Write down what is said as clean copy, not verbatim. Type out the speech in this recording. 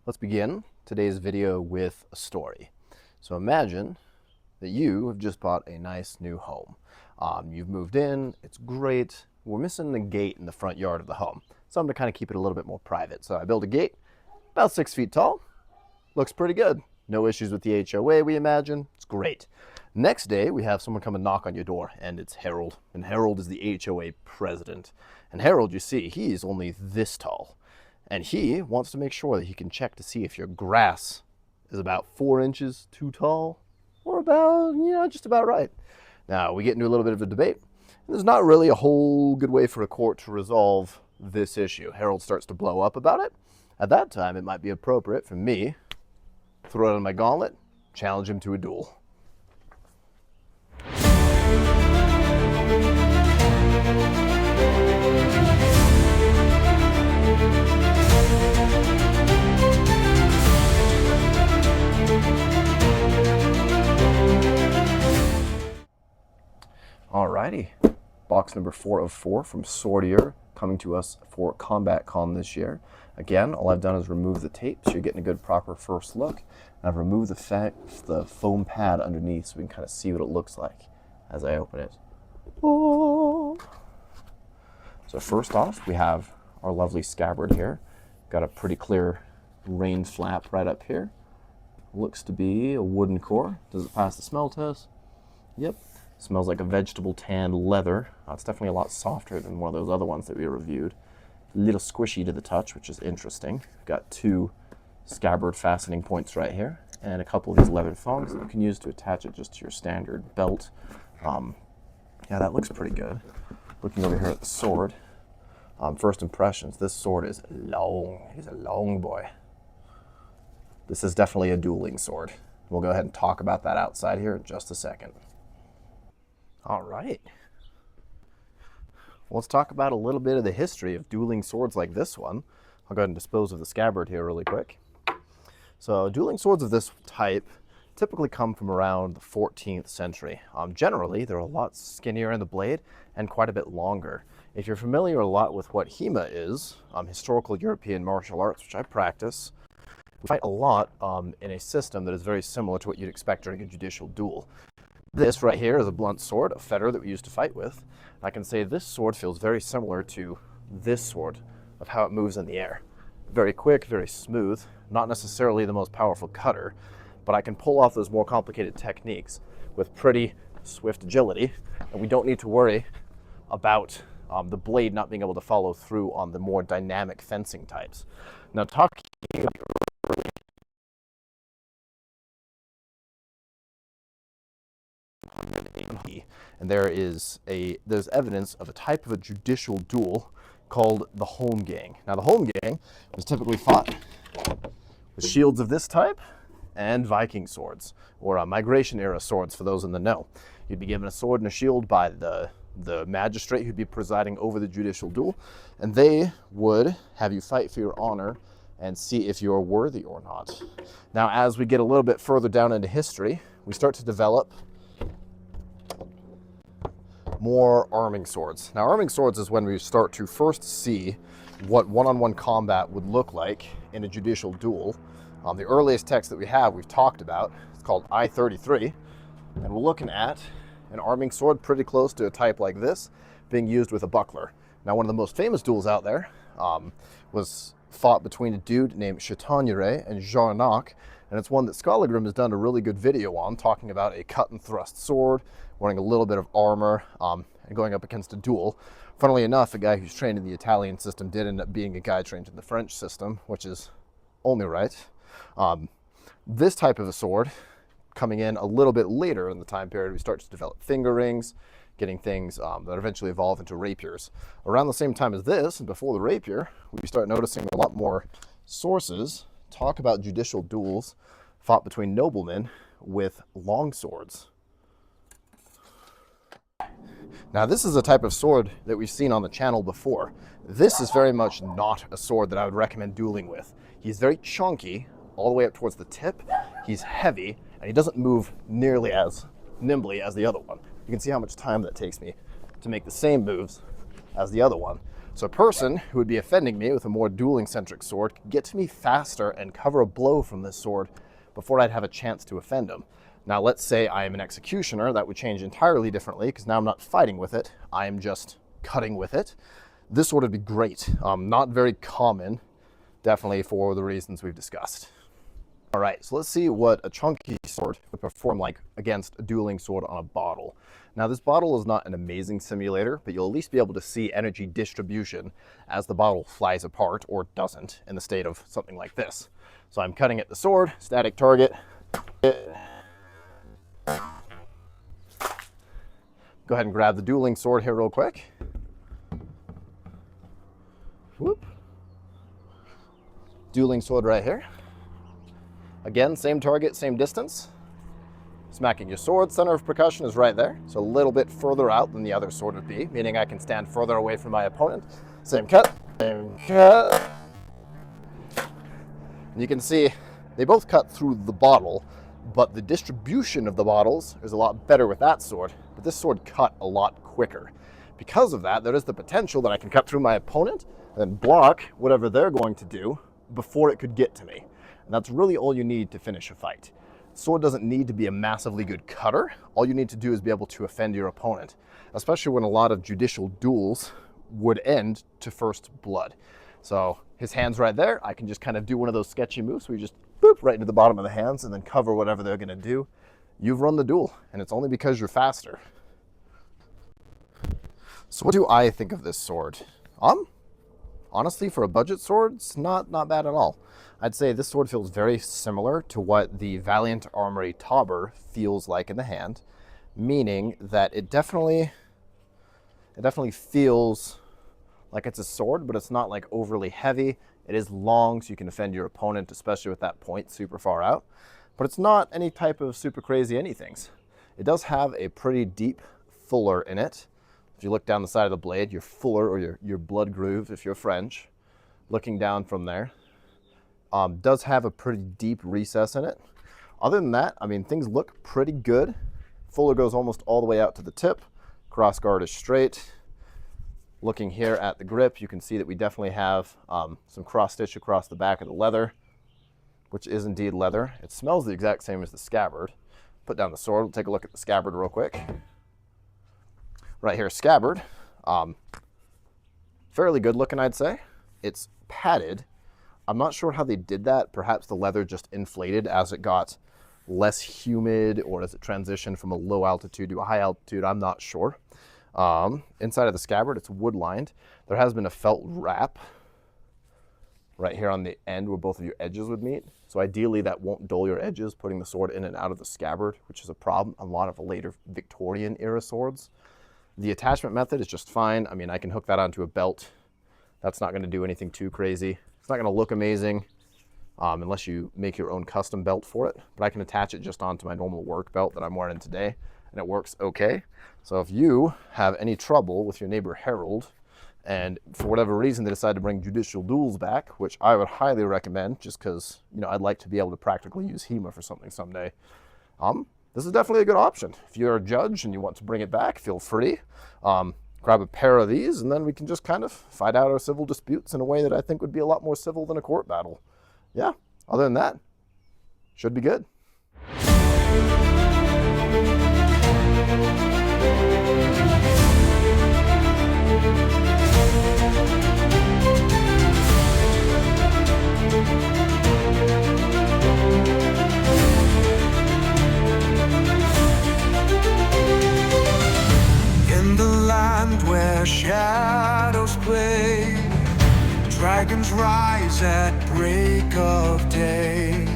Let's begin today's video with a story. So imagine that you have just bought a nice new home. You've moved in, it's great. We're missing the gate in the front yard of the home. So I'm going to kind of keep it a little bit more private. So I built a gate about 6 feet tall. Looks pretty good. No issues with the HOA, we imagine. It's great. Next day, we have someone come and knock on your door, and it's Harold. And Harold is the HOA president. And Harold, you see, he's only this tall. And he wants to make sure that he can check to see if your grass is about 4 inches too tall or about, just about right. Now, we get into a little bit of a debate. And there's not really a whole good way for a court to resolve this issue. Harold starts to blow up about it. At that time, it might be appropriate for me to throw it on my gauntlet, challenge him to a duel. Alrighty, box number 4 of 4 from Swordier, coming to us for Combat Con this year. Again, all I've done is remove the tape, so you're getting a good proper first look. And I've removed the foam pad underneath so we can kind of see what it looks like as I open it. Oh. So first off, we have our lovely scabbard here. Got a pretty clear rain flap right up here. Looks to be a wooden core. Does it pass the smell test? Yep. Smells like a vegetable tanned leather. It's definitely a lot softer than one of those other ones that we reviewed. A little squishy to the touch, which is interesting. Got 2 scabbard fastening points right here, and a couple of these leather thongs that you can use to attach it just to your standard belt. Yeah, that looks pretty good. Looking over here at the sword, first impressions, this sword is long. He's a long boy. This is definitely a dueling sword. We'll go ahead and talk about that outside here in just a second. All right. Well, let's talk about a little bit of the history of dueling swords like this one. I'll go ahead and dispose of the scabbard here really quick. So dueling swords of this type typically come from around the 14th century. Generally, they're a lot skinnier in the blade and quite a bit longer. If you're familiar a lot with what HEMA is, historical European martial arts, which I practice, we fight a lot in a system that is very similar to what you'd expect during a judicial duel. This right here is a blunt sword, a fetter that we used to fight with. I can say this sword feels very similar to this sword of how it moves in the air. Very quick, very smooth, not necessarily the most powerful cutter, but I can pull off those more complicated techniques with pretty swift agility, and we don't need to worry about the blade not being able to follow through on the more dynamic fencing types. Now, talking about and there's evidence of a type of a judicial duel called the home gang. Now, the home gang was typically fought with shields of this type and Viking swords, or migration era swords for those in the know. You'd be given a sword and a shield by the magistrate who'd be presiding over the judicial duel, and they would have you fight for your honor and see if you're worthy or not. Now, as we get a little bit further down into history, we start to develop more arming swords. Now, arming swords is when we start to first see what one-on-one combat would look like in a judicial duel. The earliest text that we have, we've talked about. It's called I-33, and we're looking at an arming sword pretty close to a type like this being used with a buckler. Now, one of the most famous duels out there was fought between a dude named Swordier and Jarnac, and it's one that Skallagrim has done a really good video on, talking about a cut and thrust sword, wearing a little bit of armor, and going up against a duel. Funnily enough, a guy who's trained in the Italian system did end up being a guy trained in the French system, which is only right. This type of a sword, coming in a little bit later in the time period, we start to develop finger rings, getting things that eventually evolve into rapiers. Around the same time as this, and before the rapier, we start noticing a lot more sources talk about judicial duels fought between noblemen with long swords. Now, this is a type of sword that we've seen on the channel before. This is very much not a sword that I would recommend dueling with. He's very chunky all the way up towards the tip. He's heavy, and he doesn't move nearly as nimbly as the other one. You can see how much time that takes me to make the same moves as the other one. So a person who would be offending me with a more dueling-centric sword could get to me faster and cover a blow from this sword before I'd have a chance to offend him. Now, let's say I am an executioner. That would change entirely differently because now I'm not fighting with it. I am just cutting with it. This sword would be great. Not very common, definitely for the reasons we've discussed. All right, so let's see what a chunky sword would perform like against a dueling sword on a bottle. Now, this bottle is not an amazing simulator, but you'll at least be able to see energy distribution as the bottle flies apart or doesn't in the state of something like this. So I'm cutting at the sword, static target. Go ahead and grab the dueling sword here real quick. Whoop. Dueling sword right here. Again, same target, same distance. Smacking your sword, center of percussion is right there. So a little bit further out than the other sword would be, meaning I can stand further away from my opponent. Same cut, same cut. And you can see they both cut through the bottle, but the distribution of the bottles is a lot better with that sword, but this sword cut a lot quicker. Because of that, there is the potential that I can cut through my opponent and then block whatever they're going to do before it could get to me. And that's really all you need to finish a fight. The sword doesn't need to be a massively good cutter. All you need to do is be able to offend your opponent, especially when a lot of judicial duels would end to first blood. So his hand's right there. I can just kind of do one of those sketchy moves where you just boop right into the bottom of the hands and then cover whatever they're going to do. You've run the duel, and it's only because you're faster. So what do I think of this sword? Honestly, for a budget sword, it's not bad at all. I'd say this sword feels very similar to what the Valiant Armory Tauber feels like in the hand, meaning that it definitely feels like it's a sword, but it's not like overly heavy. It is long, so you can defend your opponent, especially with that point super far out. But it's not any type of super crazy anythings. It does have a pretty deep fuller in it. If you look down the side of the blade, your fuller, or your blood groove, if you're French, looking down from there, does have a pretty deep recess in it. Other than that, I mean, things look pretty good. Fuller goes almost all the way out to the tip. Cross guard is straight. Looking here at the grip, you can see that we definitely have some cross stitch across the back of the leather, which is indeed leather. It smells the exact same as the scabbard. Put down the sword. We'll take a look at the scabbard real quick. Right here, scabbard. Fairly good looking, I'd say. It's padded. I'm not sure how they did that. Perhaps the leather just inflated as it got less humid, or as it transitioned from a low altitude to a high altitude. I'm not sure. Inside of the scabbard, it's wood lined. There has been a felt wrap right here on the end where both of your edges would meet. So ideally that won't dull your edges, putting the sword in and out of the scabbard, which is a problem on a lot of later Victorian era swords. The attachment method is just fine. I mean, I can hook that onto a belt. That's not going to do anything too crazy. It's not going to look amazing unless you make your own custom belt for it. But I can attach it just onto my normal work belt that I'm wearing today, and it works okay. So if you have any trouble with your neighbor Harold, and for whatever reason they decide to bring judicial duels back, which I would highly recommend just because, you know, I'd like to be able to practically use HEMA for something someday, this is definitely a good option. If you're a judge and you want to bring it back, feel free. Grab a pair of these, and then we can just kind of fight out our civil disputes in a way that I think would be a lot more civil than a court battle. Yeah, other than that, should be good. Where shadows play, dragons rise at break of day.